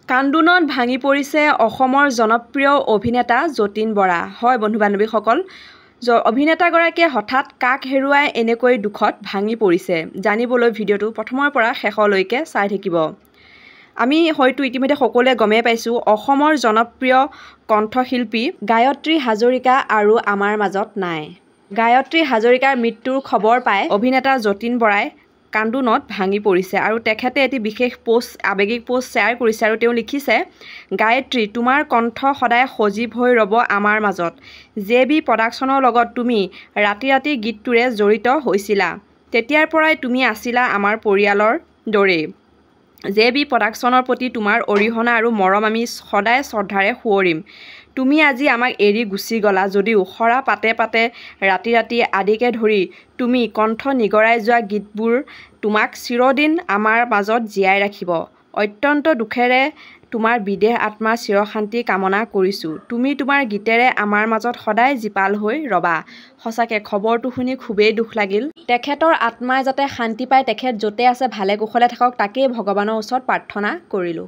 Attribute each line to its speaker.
Speaker 1: কান্দোনত ভাঙি পৰিছে অসমৰ জনপ্ৰিয় অভিনেতা যতীন বৰা। হয় বন্ধু-বান্ধৱীসকল, অভিনেতাগৰাকীয়ে হঠাৎ কাক হেৰুৱাই এনেকৈ দুখত ভাঙি পৰিছে। জানিবলৈ ভিডিঅ'টো প্ৰথমৰ পৰা শেষলৈকে চাই থাকিব। আমি হয়তো ইতিমধ্যে সকলোৱে গমেই পাইছোঁ, অসমৰ জনপ্ৰিয় কণ্ঠশিল্পী গায়ত্ৰী হাজৰিকা আৰু আমাৰ মাজত নাই। গায়ত্ৰী হাজৰিকাৰ মৃত্যুৰ খবৰ পাই অভিনেতা যতীন বৰাই কান্দোনত ভাঙি পৰিছে আৰু তেখেতে এটি বিশেষ আৱেগিক পোষ্ট শ্বেয়াৰ কৰিছে আৰু তেওঁ লিখিছে, গায়ত্ৰী, তোমাৰ কণ্ঠ সদায় সজীৱ হৈ ৰ'ব আমাৰ মাজত। JB প্ৰডাকশ্যনৰ লগত তুমি ৰাতি ৰাতি গীতটোৰে জড়িত হৈছিলা। তেতিয়াৰ পৰাই তুমি আছিলা আমাৰ পৰিয়ালৰ দৰেই। JB প্ৰডাকশ্যনৰ প্ৰতি তোমাৰ অৰিহণা আৰু মৰম আমি সদায় শ্ৰদ্ধাৰে সুঁৱৰিম। তুমি আজি আমাক এৰি গুচি গ'লা যদিও সৰা পাতে পাতে ৰাতি ৰাতি আদিকে ধৰি তুমি কণ্ঠ নিগৰাই যোৱা গীতবোৰ তোমাক চিৰদিন আমাৰ মাজত জীয়াই ৰাখিব। অত্যন্ত দুখেৰে তোমাৰ বিদেহ আত্মাৰ চিৰশান্তি কামনা কৰিছোঁ। তুমি তোমাৰ গীতেৰে আমাৰ মাজত সদায় জীপাল হৈ ৰ'বা। সঁচাকৈ খবৰটো শুনি খুবেই দুখ লাগিল। তেখেতৰ আত্মাই যাতে শান্তি পায়, তেখেত য'তে আছে ভালে কুশলে থাকক, তাকেই ভগৱানৰ ওচৰত প্ৰাৰ্থনা কৰিলোঁ।